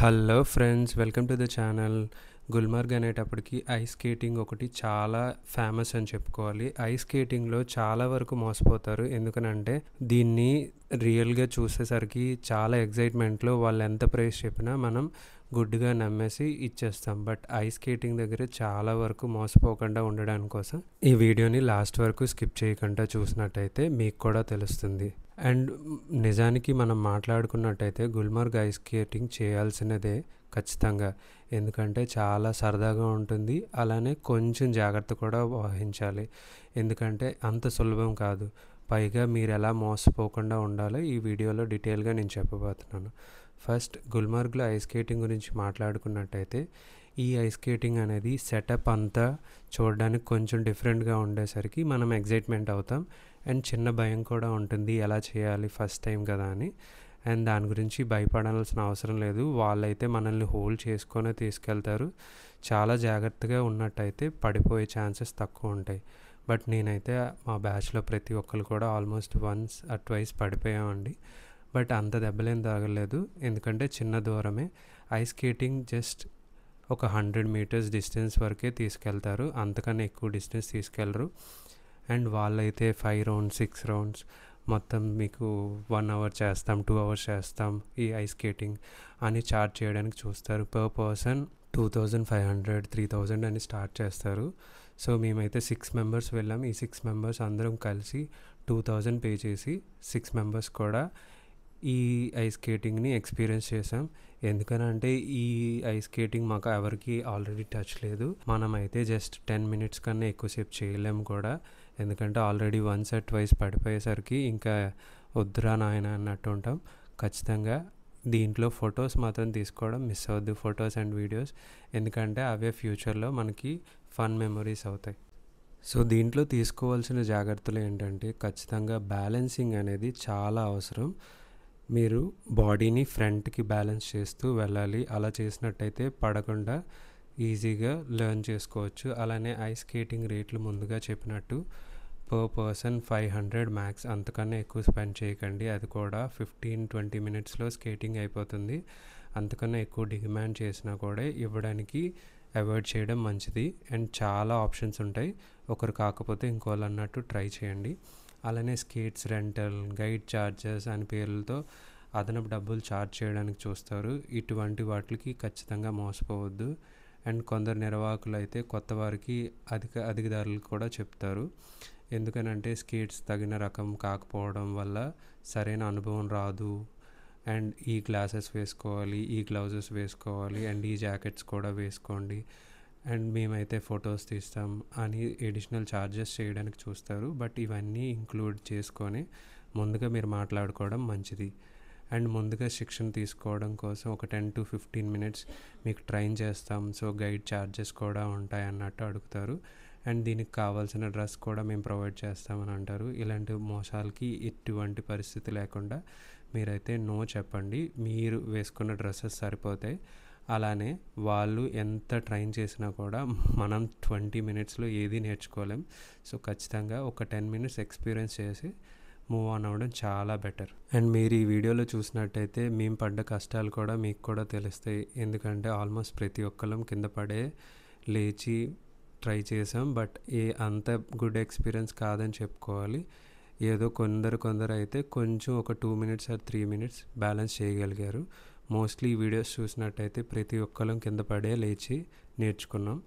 Hello friends, welcome to the channel. Gulmarg అనేటప్పటికి ice skating ఒకటి చాలా ఫేమస్ అని చెప్పుకోవాలి. ఐస్ స్కేటింగ్లో చాలా వరకు మోసపోతారు. ఎందుకనంటే దీన్ని రియల్గా చూసేసరికి చాలా ఎగ్జైట్మెంట్లో వాళ్ళు ఎంత ప్రైస్ చెప్పినా మనం గుడ్డుగా నమ్మేసి ఇచ్చేస్తాం. బట్ ఐస్ స్కేటింగ్ దగ్గర చాలా వరకు మోసపోకుండా ఉండడానికి కోసం ఈ వీడియోని లాస్ట్ వరకు స్కిప్ చేయకుండా చూసినట్టయితే మీకు కూడా తెలుస్తుంది. అండ్ నిజానికి మనం మాట్లాడుకున్నట్టయితే గుల్మార్గ్ ఐస్ స్కేటింగ్ చేయాల్సినదే ఖచ్చితంగా. ఎందుకంటే చాలా సరదాగా ఉంటుంది, అలానే కొంచెం జాగ్రత్త కూడా వహించాలి. ఎందుకంటే అంత సులభం కాదు. పైగా మీరు ఎలా మోసపోకుండా ఉండాలో ఈ వీడియోలో డీటెయిల్గా నేను చెప్పబోతున్నాను. ఫస్ట్ గుల్మార్గ్లో ఐస్ స్కేటింగ్ గురించి మాట్లాడుకున్నట్టయితే ఈ ఐస్ స్కేటింగ్ అనేది సెటప్ అంతా చూడడానికి కొంచెం డిఫరెంట్గా ఉండేసరికి మనం ఎగ్జైట్మెంట్ అవుతాం. అండ్ చిన్న భయం కూడా ఉంటుంది, ఎలా చేయాలి ఫస్ట్ టైం కదా అని. అండ్ దాని గురించి భయపడాల్సిన అవసరం లేదు. వాళ్ళైతే మనల్ని హోల్డ్ చేసుకొని తీసుకెళ్తారు. చాలా జాగ్రత్తగా ఉన్నట్టయితే పడిపోయే ఛాన్సెస్ తక్కువ ఉంటాయి. బట్ నేనైతే మా బ్యాచ్లో ప్రతి ఒక్కరు కూడా ఆల్మోస్ట్ వన్స్ ఆర్ ట్వైస్ పడిపోయామండి. బట్ అంత దెబ్బలేం తగలేదు, ఎందుకంటే చిన్న దూరమే. ఐస్ స్కేటింగ్ జస్ట్ ఒక 100 మీటర్స్ డిస్టెన్స్ వరకే తీసుకెళ్తారు, అంతకన్నా ఎక్కువ డిస్టెన్స్ తీసుకెళ్ళరు. అండ్ వాళ్ళైతే 5 రౌండ్స్ 6 రౌండ్స్ మొత్తం మీకు 1 అవర్ చేస్తాం, 2 అవర్స్ చేస్తాం ఈ ఐస్ స్కేటింగ్ అని చార్జ్ చేయడానికి చూస్తారు. పర్ పర్సన్ 2500 3000 అని స్టార్ట్ చేస్తారు. సో మేమైతే 6 మెంబర్స్ వెళ్ళాం. ఈ 6 మెంబర్స్ అందరం కలిసి 2000 పే చేసి 6 మెంబర్స్ కూడా ఈ ఐస్ స్కేటింగ్ని ఎక్స్పీరియన్స్ చేసాం. ఎందుకనంటే ఈ ఐస్ స్కేటింగ్ మాకు ఎవరికి ఆల్రెడీ టచ్ లేదు. మనమైతే జస్ట్ 10 మినిట్స్ కన్నా ఎక్కువసేపు చేయలేము కూడా. ఎందుకంటే ఆల్రెడీ వన్స్ ఆర్ ట్వైస్ పడిపోయేసరికి ఇంకా వద్దురా నాయన అన్నట్టు ఉంటాం. ఖచ్చితంగా దీంట్లో ఫొటోస్ మాత్రం తీసుకోవడం మిస్ అవ్వద్దు, ఫొటోస్ అండ్ వీడియోస్. ఎందుకంటే అవే ఫ్యూచర్లో మనకి ఫన్ మెమరీస్ అవుతాయి. సో దీంట్లో తీసుకోవాల్సిన జాగ్రత్తలు ఏంటంటే ఖచ్చితంగా బ్యాలెన్సింగ్ అనేది చాలా అవసరం. మీరు బాడీని ఫ్రంట్కి బ్యాలెన్స్ చేస్తూ వెళ్ళాలి. అలా చేసినట్టయితే పడకుండా ఈజీగా లెర్న్ చేసుకోవచ్చు. అలానే ఐస్ స్కేటింగ్ రేట్లు ముందుగా చెప్పినట్టు పర్ పర్సన్ 500 మ్యాక్స్, అంతకన్నా ఎక్కువ స్పెండ్ చేయకండి. అది కూడా 15-20 మినిట్స్లో స్కేటింగ్ అయిపోతుంది. అంతకన్నా ఎక్కువ డిమాండ్ చేసినా కూడా ఇవ్వడానికి అవాయిడ్ చేయడం మంచిది. అండ్ చాలా ఆప్షన్స్ ఉంటాయి, ఒకరు కాకపోతే ఇంకోళ్ళు అన్నట్టు ట్రై చేయండి. అలానే స్కేట్స్ రెంటల్, గైడ్ ఛార్జెస్ అని పేర్లతో అదనపు డబ్బులు ఛార్జ్ చేయడానికి చూస్తారు. ఇటువంటి వాటికి ఖచ్చితంగా మోసపోవద్దు. అండ్ కొందరు నిర్వాహకులు అయితే కొత్త వారికి అధిక ధరలు కూడా చెప్తారు. ఎందుకనంటే స్కేట్స్ తగిన రకం కాకపోవడం వల్ల సరైన అనుభవం రాదు. అండ్ ఈ గ్లాసెస్ వేసుకోవాలి, ఈ గ్లౌజెస్ వేసుకోవాలి, అండ్ ఈ జాకెట్స్ కూడా వేసుకోండి, అండ్ మేమైతే ఫొటోస్ తీస్తాం అని ఎడిషనల్ ఛార్జెస్ చేయడానికి చూస్తారు. బట్ ఇవన్నీ ఇంక్లూడ్ చేసుకొని ముందుగా మీరు మాట్లాడుకోవడం మంచిది. అండ్ ముందుగా శిక్షణ తీసుకోవడం కోసం ఒక 10-15 మినిట్స్ మీకు ట్రైన్ చేస్తాం, సో గైడ్ ఛార్జెస్ కూడా ఉంటాయి అన్నట్టు అడుగుతారు. అండ్ దీనికి కావాల్సిన డ్రెస్ కూడా మేము ప్రొవైడ్ చేస్తామని అంటారు. ఇలాంటి మోసాలకి ఎటువంటి పరిస్థితి లేకుండా మీరైతే నో చెప్పండి. మీరు వేసుకున్న డ్రెస్సెస్ సరిపోతాయి. అలానే వాళ్ళు ఎంత ట్రైన్ చేసినా కూడా మనం 20 మినిట్స్లో ఏది నేర్చుకోలేం. సో ఖచ్చితంగా ఒక 10 మినిట్స్ ఎక్స్పీరియన్స్ చేసి మూవ్ ఆన్ అవ్వడం చాలా బెటర్. అండ్ మీరు ఈ వీడియోలో చూసినట్టయితే మేము పడ్డ కష్టాలు కూడా మీకు కూడా తెలుస్తాయి. ఎందుకంటే ఆల్మోస్ట్ ప్రతి ఒక్కళ్ళం కింద పడే లేచి ట్రై చేసాం. బట్ అంత గుడ్ ఎక్స్పీరియన్స్ కాదని చెప్పుకోవాలి. ఏదో కొందరు అయితే కొంచెం ఒక 2 మినిట్స్ ఆర్ 3 మినిట్స్ బ్యాలెన్స్ చేయగలిగారు. మోస్ట్లీ ఈ వీడియోస్ చూసినట్టయితే ప్రతి ఒక్కళ్ళం కింద పడే లేచి నేర్చుకున్నాం.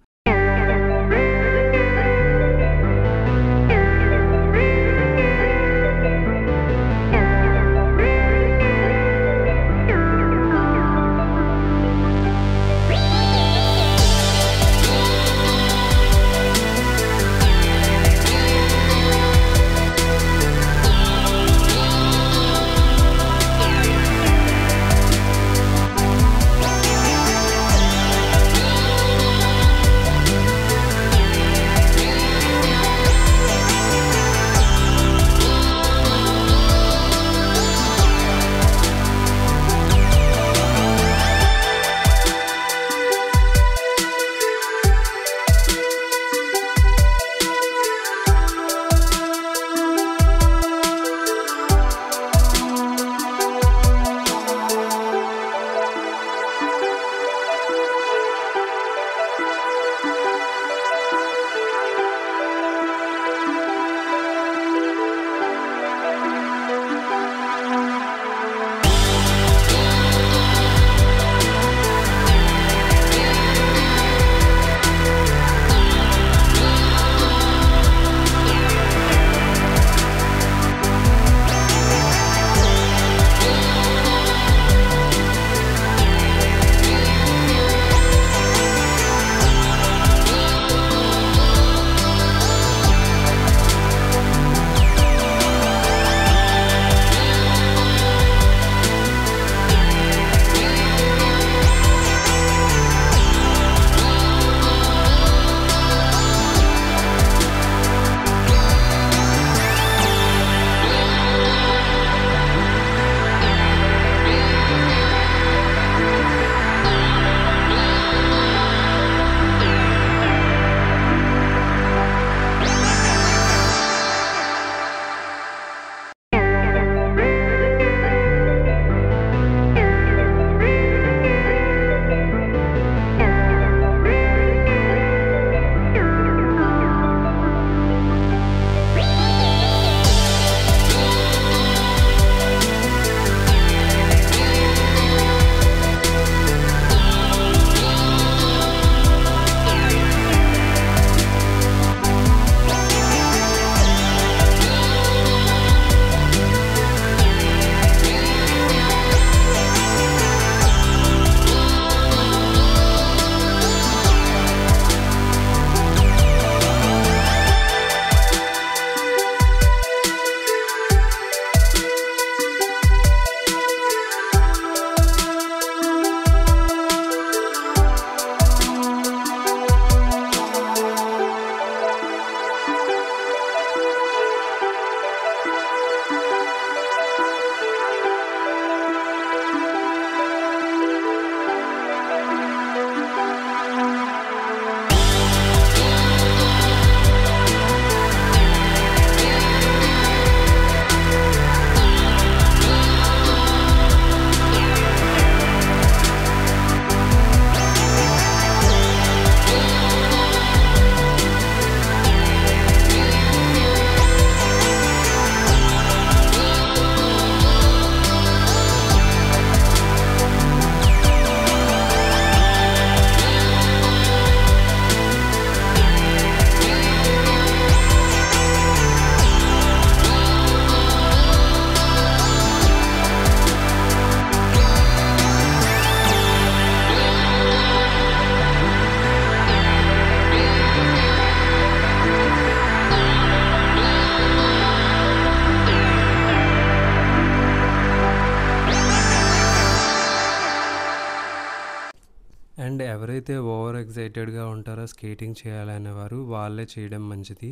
ఎవరైతే ఓవర్ ఎక్సైటెడ్గా ఉంటారో స్కేటింగ్ చేయాలనేవారు వాళ్ళే చేయడం మంచిది.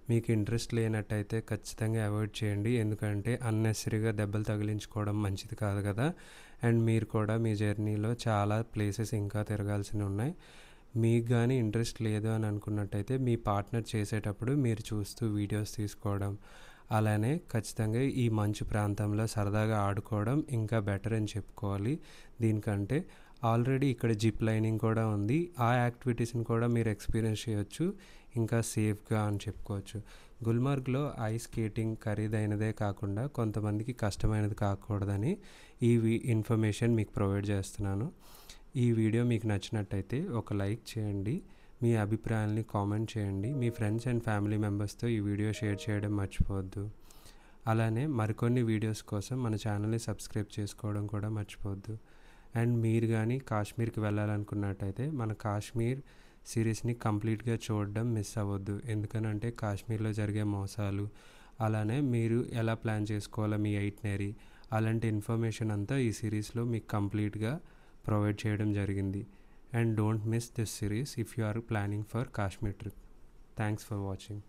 మీకు ఇంట్రెస్ట్ లేనట్టయితే ఖచ్చితంగా అవాయిడ్ చేయండి. ఎందుకంటే అన్నెసరీగా దెబ్బలు తగిలించుకోవడం మంచిది కాదు కదా. అండ్ మీరు కూడా మీ జర్నీలో చాలా ప్లేసెస్ ఇంకా తిరగాల్సినవి ఉన్నాయి. మీకు కానీ ఇంట్రెస్ట్ లేదు అని అనుకున్నట్టయితే మీ పార్ట్నర్ చేసేటప్పుడు మీరు చూస్తూ వీడియోస్ తీసుకోవడం, అలానే ఖచ్చితంగా ఈ మంచు ప్రాంతంలో సరదాగా ఆడుకోవడం ఇంకా బెటర్ అని చెప్పుకోవాలి. దీనికంటే ఆల్రెడీ ఇక్కడ జిప్ లైనింగ్ కూడా ఉంది. ఆ యాక్టివిటీస్ని కూడా మీరు ఎక్స్పీరియన్స్ చేయొచ్చు ఇంకా సేఫ్గా అని చెప్పుకోవచ్చు. గుల్మార్గ్లో ఐస్ స్కేటింగ్ ఖరీదైనదే కాకుండా కొంతమందికి కష్టమైనది కాకూడదని ఈ ఇన్ఫర్మేషన్ మీకు ప్రొవైడ్ చేస్తున్నాను. ఈ వీడియో మీకు నచ్చినట్టయితే ఒక లైక్ చేయండి, మీ అభిప్రాయాల్ని కామెంట్ చేయండి, మీ ఫ్రెండ్స్ అండ్ ఫ్యామిలీ మెంబర్స్తో ఈ వీడియో షేర్ చేయడం మర్చిపోవద్దు. అలానే మరికొన్ని వీడియోస్ కోసం మన ఛానల్ని సబ్స్క్రైబ్ చేసుకోవడం కూడా మర్చిపోవద్దు. అండ్ మీరు కానీ కాశ్మీర్కి వెళ్ళాలనుకున్నట్టయితే మన కాశ్మీర్ సిరీస్ని కంప్లీట్గా చూడడం మిస్ అవ్వద్దు. ఎందుకనంటే కాశ్మీర్లో జరిగే మోసాలు, అలానే మీరు ఎలా ప్లాన్ చేసుకోవాలో మీ ఐటినరీ, అలాంటి ఇన్ఫర్మేషన్ అంతా ఈ సిరీస్లో మీకు కంప్లీట్గా ప్రొవైడ్ చేయడం జరిగింది. And don't miss this series if you are planning for Kashmir trip. Thanks for watching.